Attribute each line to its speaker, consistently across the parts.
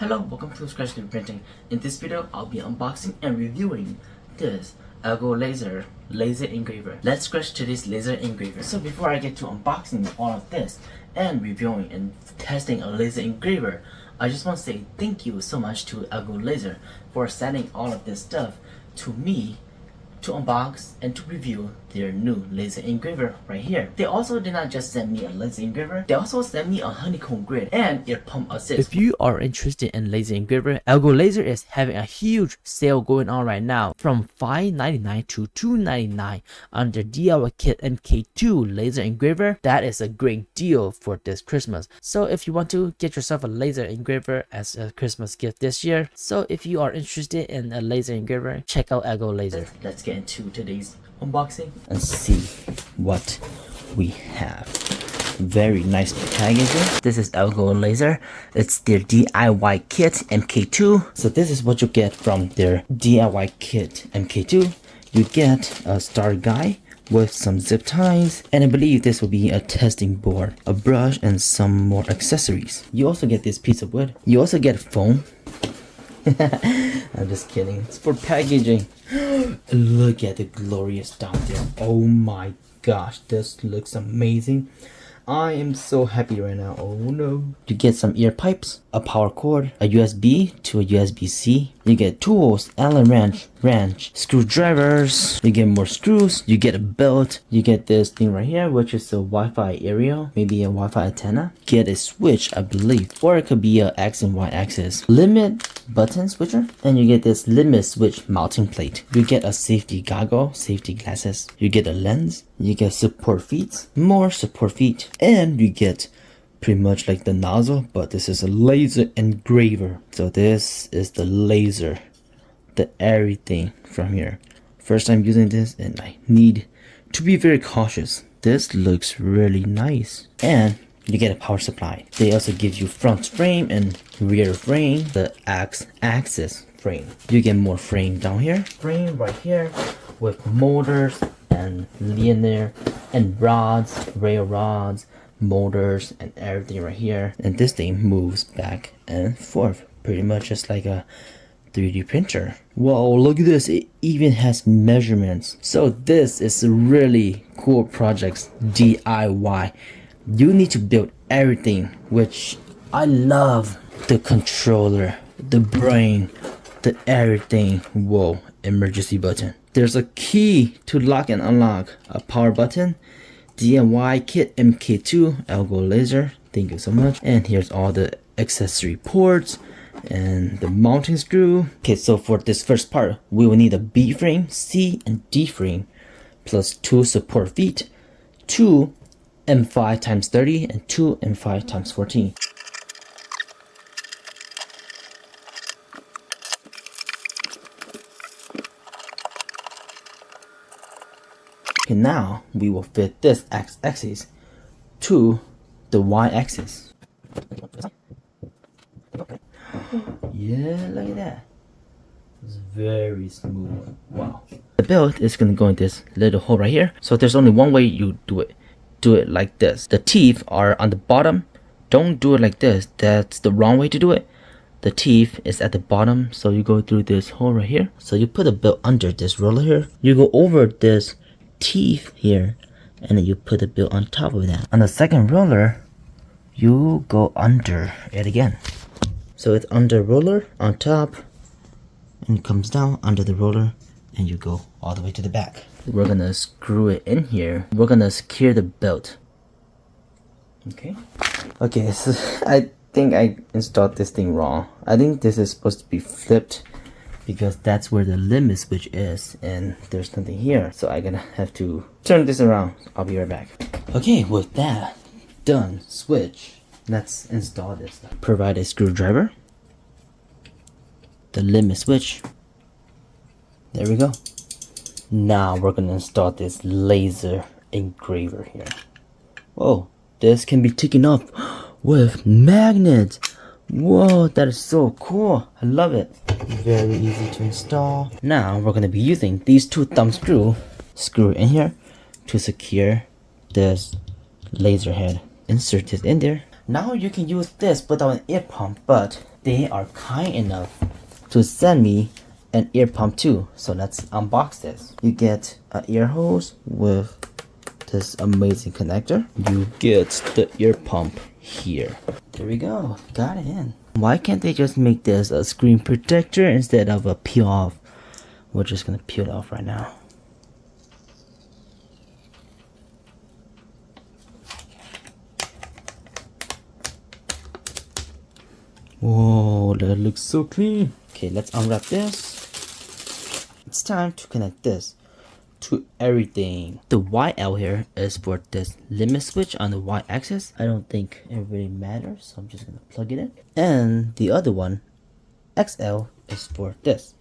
Speaker 1: Hello, welcome to Scratch 3D Printing. In this video, I'll be unboxing and reviewing this AlgoLaser laser engraver. Let's scratch to this laser engraver. So before I get to unboxing all of this and reviewing and testing a laser engraver, I just want to say thank you so much to AlgoLaser for sending all of this stuff to me to unbox and to review their new laser engraver right here. They also did not just send me a laser engraver, they also sent me a honeycomb grid and ear pump assist. If you are interested in laser engraver, AlgoLaser is having a huge sale going on right now from $5.99 to $2.99 under DIY Kit MK2 laser engraver. That is a great deal for this Christmas. So if you want to get yourself a laser engraver as a Christmas gift this year, so if you are interested in a laser engraver, check out AlgoLaser. Let's get into today's unboxing and see what we have. Very nice packaging. This is AlgoLaser. It's their DIY Kit MK2. So this is what you get from their DIY Kit MK2. You get a start guide with some zip ties, and I believe this will be a testing board, a brush, and some more accessories. You also get this piece of wood. You also get foam. I'm just kidding. It's for packaging. Look at the glorious down there. Oh my gosh, this looks amazing. I am so happy right now. Oh no. You get some ear pipes, a power cord, a USB to a USB-C. You get tools, Allen wrench, screwdrivers. You get more screws. You get a belt. You get this thing right here, which is a Wi-Fi aerial, maybe a Wi-Fi antenna. Get a switch, I believe, or it could be a X and Y axis. Limit button switcher, and you get this limit switch mounting plate. You get a safety goggle, safety glasses. You get a lens. You get support feet, more support feet, and you get pretty much like the nozzle, but this is a laser engraver. So this is the laser, the everything from here. First time using this, and I need to be very cautious. This looks really nice, and you get a power supply. They also give you front frame and rear frame, the axis frame. You get more frame down here, frame right here with motors and linear and rods, rail rods, motors, and everything right here. And this thing moves back and forth, pretty much just like a 3D printer. Whoa, look at this, it even has measurements. So this is a really cool project, DIY. You need to build everything, which I love. The controller, the brain, the everything. Whoa, emergency button. There's a key to lock and unlock, a power button, DIY Kit MK2 AlgoLaser. Thank you so much. And here's all the accessory ports and the mounting screw. Okay, so for this first part, we will need a B frame, C and D frame, plus 2 support feet, 2 M5 x 30 and 2 M5 x 14. Okay, now we will fit this x-axis to the y-axis. Yeah, look at that. It's very smooth. Wow. The belt is gonna go in this little hole right here. So there's only one way you do it. Do it like this. The teeth are on the bottom. Don't do it like this. That's the wrong way to do it. The teeth is at the bottom, so you go through this hole right here. So you put the belt under this roller here. You go over this teeth here, and then you put the belt on top of that. On the second roller, you go under it again. So it's under roller, on top, and it comes down under the roller, and you go all the way to the back. We're gonna screw it in here. We're gonna secure the belt. Okay, so I think I installed this thing wrong. I think this is supposed to be flipped, because that's where the limit switch is, and there's nothing here, so I'm gonna have to turn this around. I'll be right back. Okay, with that done, switch, let's install this. Provide a screwdriver, the limit switch, there we go. Now we're gonna install this laser engraver here. Whoa, this can be taken off with magnets. Whoa, that is so cool. I love it. Very easy to install. Now we're going to be using these 2 thumb screw in here to secure this laser head. Insert it in there. Now you can use this without an ear pump, but they are kind enough to send me an ear pump too. So let's unbox this. You get an ear hose with this amazing connector. You get the ear pump here. There we go, got it in. Why can't they just make this a screen protector instead of a peel off? We're just gonna peel it off right now. Whoa, that looks so clean. Okay, let's unwrap this. It's time to connect this to everything. The YL here is for this limit switch on the Y axis. I don't think it really matters, so I'm just gonna plug it in. And the other one, XL, is for this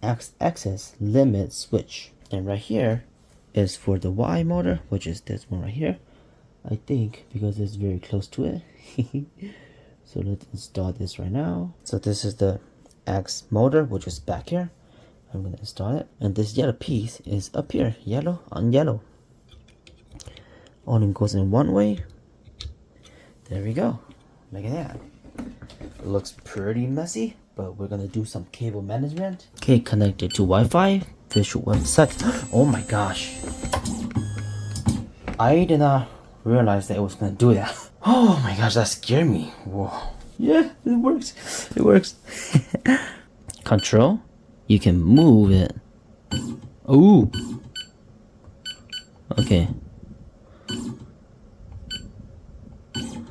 Speaker 1: X axis limit switch. And right here is for the Y motor, which is this one right here. I think because it's very close to it. So let's install this right now. So this is the X motor, which is back here. I'm gonna install it. And this yellow piece is up here, yellow on yellow. Only goes in one way. There we go. Look at that. It looks pretty messy, but we're gonna do some cable management. Okay, connected to Wi-Fi, visual website. Oh my gosh. I did not realize that it was gonna do that. Oh my gosh, that scared me. Whoa. Yeah, it works. It works. Control. You can move it. Ooh. Okay.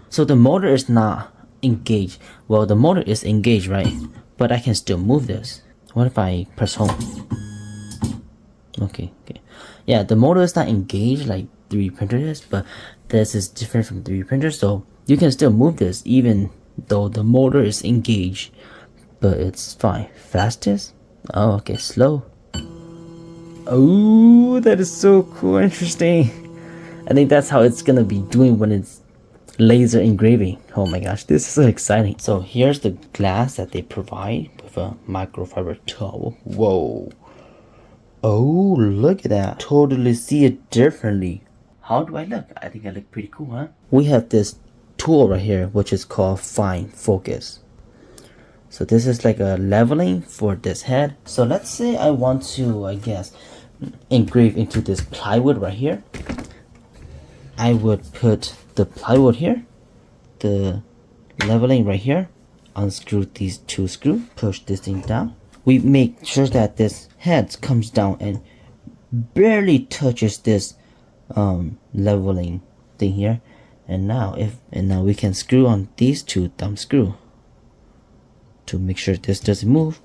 Speaker 1: So the motor is not engaged. Well, the motor is engaged, right? But I can still move this. What if I press home? Okay, okay. Yeah, the motor is not engaged like 3D printer is, but this is different from 3D printer, so you can still move this even though the motor is engaged, but it's fine. Fastest? Oh, okay, slow. Oh, that is so cool, interesting. I think that's how it's gonna be doing when it's laser engraving. Oh my gosh, this is so exciting. So here's the glass that they provide with a microfiber towel. Whoa. Oh, look at that. Totally see it differently. How do I look? I think I look pretty cool, huh? We have this tool right here, which is called Fine Focus. So this is like a leveling for this head. So let's say I want to, I guess, engrave into this plywood right here. I would put the plywood here, the leveling right here, unscrew these two screws, push this thing down. We make sure that this head comes down and barely touches this leveling thing here. And now we can screw on these two thumb screw to make sure this doesn't move,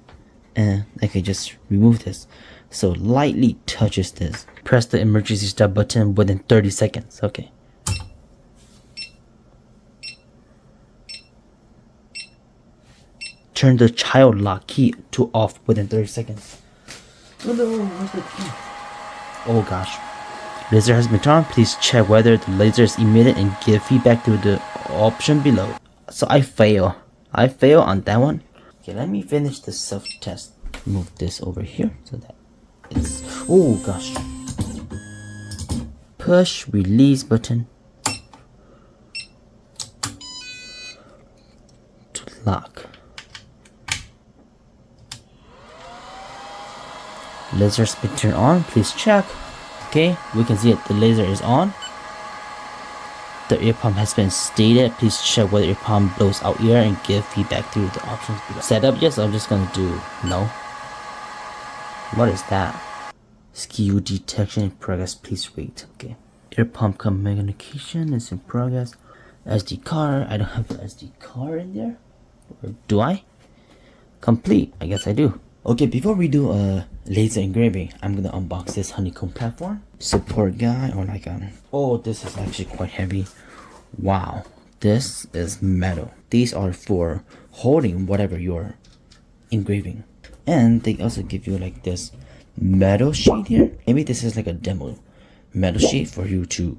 Speaker 1: and I can just remove this. So lightly touches this. Press the emergency stop button within 30 seconds. Okay. Turn the child lock key to off within 30 seconds. Oh no, where's the key? Oh gosh. Laser has been turned. Please check whether the laser is emitted and give feedback through the option below. So I fail on that one. Okay, let me finish the self-test. Move this over here so that it's... Oh gosh. Push release button to lock. Laser's been turned on. Please check. Okay, we can see it. The laser is on. The ear pump has been stated. Please check whether ear pump blows out air and give feedback through the options below. Setup, yes, I'm just gonna do no. What is that? Skew detection in progress, please wait. Okay. Ear pump communication is in progress. SD card, I don't have the SD card in there. Or do I? Complete, I guess I do. Okay, before we do a laser engraving, I'm gonna unbox this Honeycomb platform. Support guide, or like oh, this is actually quite heavy. Wow, this is metal. These are for holding whatever you're engraving. And they also give you like this metal sheet here. Maybe this is like a demo metal sheet for you to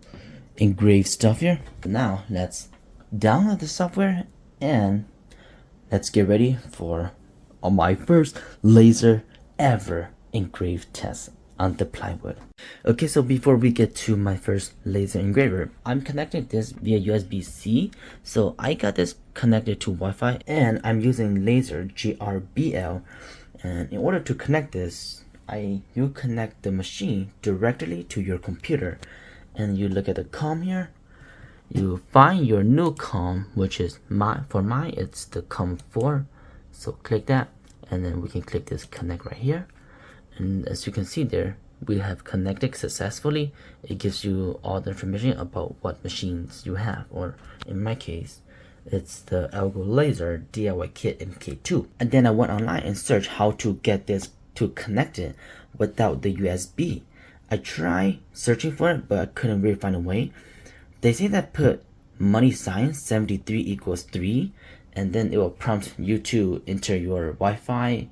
Speaker 1: engrave stuff here. Now let's download the software and let's get ready for my first laser ever engraved test. on the plywood. Okay, so before we get to my first laser engraver, I'm connecting this via USB-C. So I got this connected to Wi-Fi, and I'm using laser GRBL. And in order to connect this, you connect the machine directly to your computer, and you look at the COM here. You find your new COM, which is for mine it's the COM 4. So click that, and then we can click this connect right here. And as you can see there, we have connected successfully. It gives you all the information about what machines you have, or in my case, it's the AlgoLaser DIY Kit MK2. And then I went online and searched how to get this to connect it without the USB. I tried searching for it, but I couldn't really find a way. They say that put money sign 73 equals 3, and then it will prompt you to enter your Wi-Fi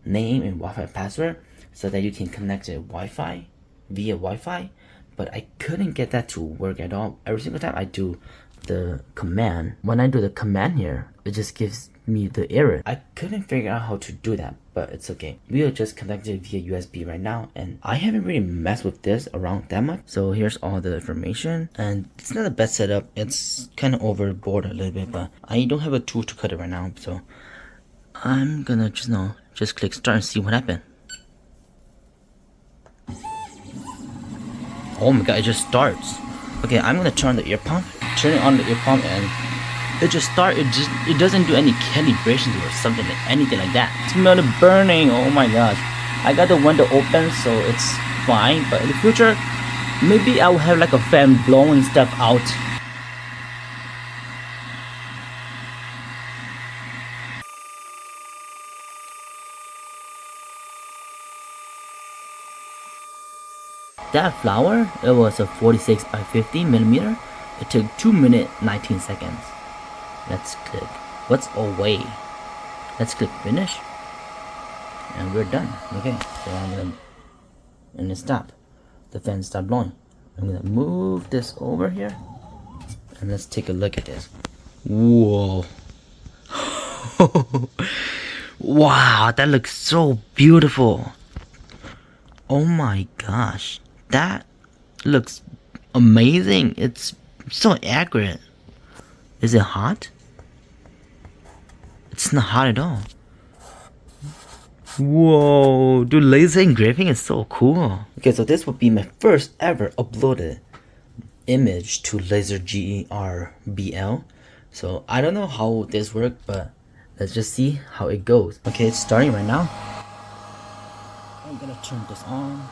Speaker 1: name and Wi-Fi password, so that you can connect it via Wi-Fi, but I couldn't get that to work at all. Every single time I do the command, when I do the command here, it just gives me the error. I couldn't figure out how to do that, but it's okay. We are just connected via USB right now, and I haven't really messed with this around that much. So here's all the information, and it's not the best setup. It's kind of overboard a little bit, but I don't have a tool to cut it right now, so I'm gonna just click start and see what happened. Oh my god, it just starts. Okay, I'm gonna turn on the ear pump. Turn it on the ear pump, and it just starts. It doesn't do any calibration or something, anything like that. It smells burning. Oh my gosh. I got the window open, so it's fine. But in the future, maybe I will have like a fan blowing stuff out. That flower, it was a 46 by 50 millimeter. It took 2 minutes 19 seconds. Let's click what's away. Let's click finish, and we're done. Okay, so and it stopped. The fan stopped blowing. I'm gonna move this over here, and let's take a look at this. Whoa. Wow, that looks so beautiful. Oh my gosh, that looks amazing. It's so accurate. Is it hot? It's not hot at all. Whoa, dude, laser engraving is so cool. Okay, so this would be my first ever uploaded image to laser GRBL. So I don't know how this works, but let's just see how it goes. Okay, it's starting right now. I'm gonna turn this on.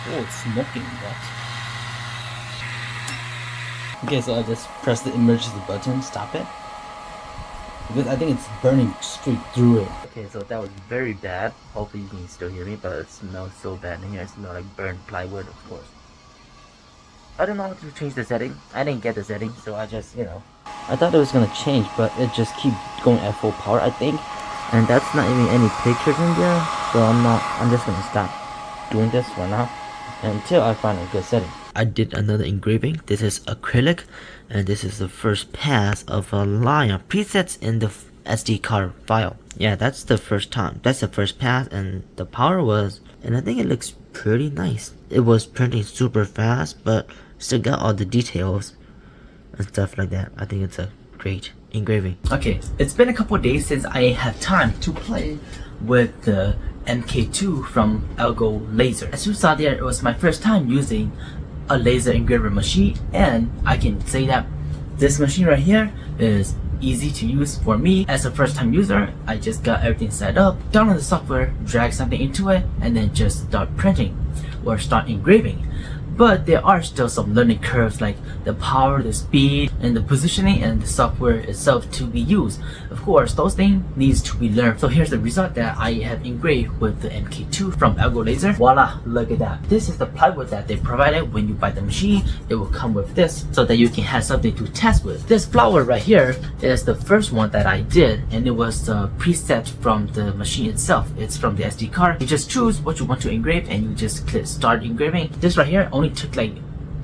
Speaker 1: Oh, it's smoking. What? Okay, so I just press the emergency button, stop it, because I think it's burning straight through it. Okay, so that was very bad. Hopefully you can still hear me, but it smells so bad in here. It smells like burnt plywood, of course. I don't know how to change the setting. I didn't get the setting, so I just, I thought it was gonna change, but it just keeps going at full power, I think. And that's not even any pictures in there, so I'm just gonna stop doing this for now until I find a good setting. I did another engraving. This is acrylic, and this is the first pass of a line of presets in the SD card file. Yeah, that's the first time. That's the first pass, and the power was, and I think it looks pretty nice. It was printing super fast, but still got all the details and stuff like that. I think it's a great engraving. Okay, it's been a couple of days since I had time to play with the MK2 from AlgoLaser. As you saw there, it was my first time using a laser engraver machine, and I can say that this machine right here is easy to use for me. As a first time user, I just got everything set up, download the software, drag something into it, and then just start printing or start engraving. But there are still some learning curves, like the power, the speed, and the positioning, and the software itself to be used. Of course, those things needs to be learned. So here's the result that I have engraved with the MK2 from AlgoLaser. Voila, look at that. This is the plywood that they provided when you buy the machine. It will come with this so that you can have something to test with. This flower right here is the first one that I did, and it was the preset from the machine itself. It's from the SD card. You just choose what you want to engrave, and you just click start engraving. This right here only took like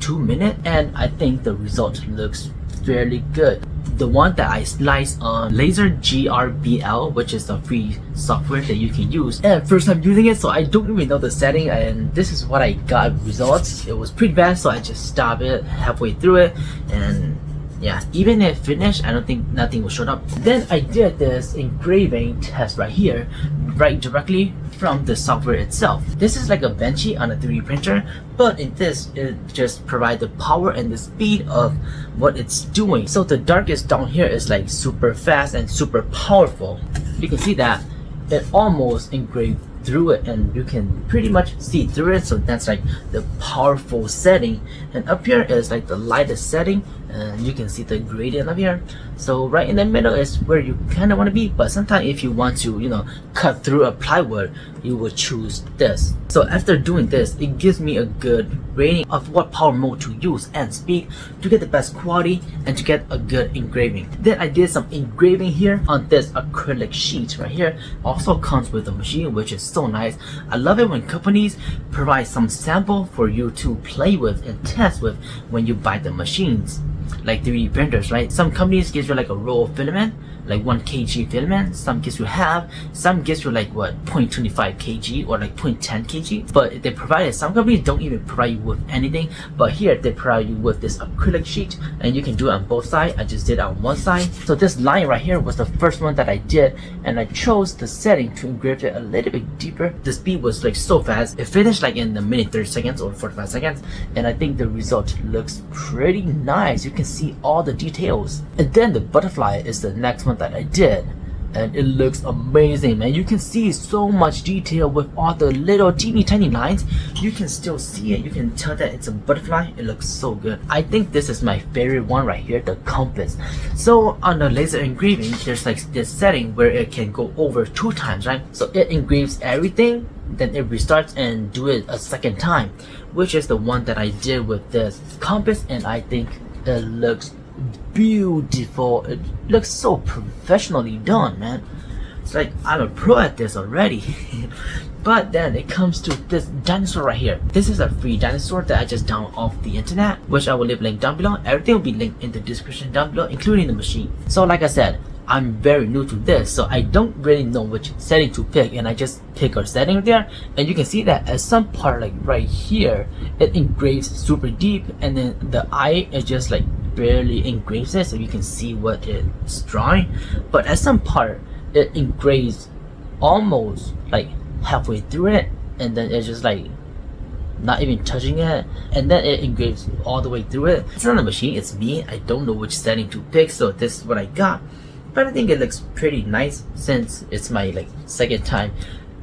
Speaker 1: 2 minutes, and I think the result looks fairly good. The one that I sliced on Laser GRBL, which is a free software that you can use, and first time using it, so I don't even know the setting, and this is what I got results. It was pretty bad, so I just stopped it halfway through it, and yeah, even if finished, I don't think nothing will show up. Then I did this engraving test right here, right directly from the software itself. This is like a benchy on a 3D printer, but in this, it just provides the power and the speed of what it's doing. So the darkest down here is like super fast and super powerful. You can see that it almost engraved through it, and you can pretty much see through it. So that's like the powerful setting, and up here is like the lightest setting, and you can see the gradient up here. So right in the middle is where you kind of want to be, but sometimes if you want to, you know, cut through a plywood, you will choose this. So after doing this, it gives me a good rating of what power mode to use and speed to get the best quality and to get a good engraving. Then I did some engraving here on this acrylic sheet right here. Also comes with a machine, which is so nice. I love it when companies provide some sample for you to play with and test with when you buy the machines, like 3D printers, right? Some companies give you like a roll of filament, like 1 kg filament. Some gives you half, some gives you like what, 0.25 kg or like 0.10 kg. But they provide it. Some companies don't even provide you with anything, but here they provide you with this acrylic sheet, and you can do it on both sides. I just did it on one side. So this line right here was the first one that I did, and I chose the setting to engrave it a little bit deeper. The speed was like so fast. It finished like in the minute 30 seconds or 45 seconds, and I think the result looks pretty nice. You can see all the details. And then the butterfly is the next one that I did, and it looks amazing, man. You can see so much detail with all the little teeny tiny lines. You can still see it. You can tell that it's a butterfly. It looks so good. I think this is my favorite one right here, the compass. So on the laser engraving, there's like this setting where it can go over 2 times, right? So it engraves everything, then it restarts and do it a second time, which is the one that I did with this compass, and I think it looks beautiful. It looks so professionally done, man. It's like I'm a pro at this already. But then it comes to this dinosaur right here. This is a free dinosaur that I just downloaded off the internet, which I will leave link down below. Everything will be linked in the description down below, including the machine. So like I said, I'm very new to this, so I don't really know which setting to pick, and I just pick a setting there, and you can see that at some part, like right here, it engraves super deep, and then the eye is just like barely engraves it, so you can see what it's drawing. But at some part, it engraves almost like halfway through it, and then it's just like not even touching it, and then it engraves all the way through it. It's not a machine, it's me. I don't know which setting to pick, so this is what I got. But I think it looks pretty nice since it's my like second time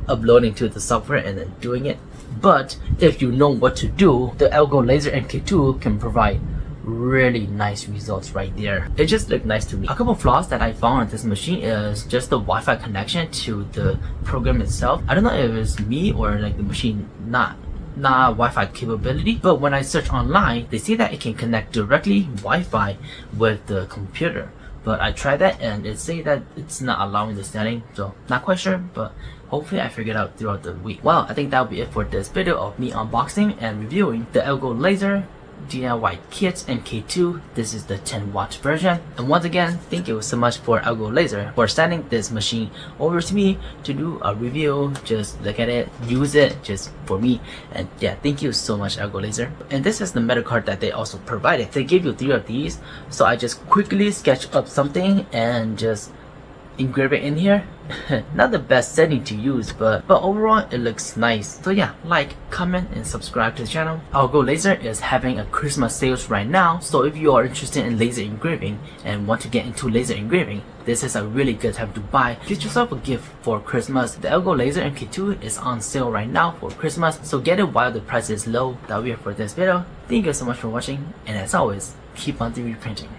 Speaker 1: uploading to the software and then doing it. But if you know what to do, the AlgoLaser MK2 can provide really nice results right there. It just looked nice to me. A couple flaws that I found on this machine is just the Wi-Fi connection to the program itself. I don't know if it's me or like the machine not Wi-Fi capability, but when I search online, they say that it can connect directly Wi-Fi with the computer. But I tried that and it say that it's not allowing the setting, so not quite sure, but hopefully I figure it out throughout the week. Well, I think that'll be it for this video of me unboxing and reviewing the AlgoLaser DIY Kit MK2. This is the 10-watt version. And once again, thank you so much for AlgoLaser for sending this machine over to me to do a review, just look at it, use it just for me. And yeah, thank you so much, AlgoLaser. And this is the metal card that they also provided. They gave you 3 of these, so I just quickly sketched up something and just engrave it in here. Not the best setting to use, but overall it looks nice. So yeah, like, comment, and subscribe to the channel. AlgoLaser is having a Christmas sales right now, so if you are interested in laser engraving and want to get into laser engraving, this is a really good time to buy. Get yourself a gift for Christmas. The AlgoLaser MK2 is on sale right now for Christmas, so get it while the price is low. That'll be it for this video. Thank you so much for watching, and as always, keep on 3D printing.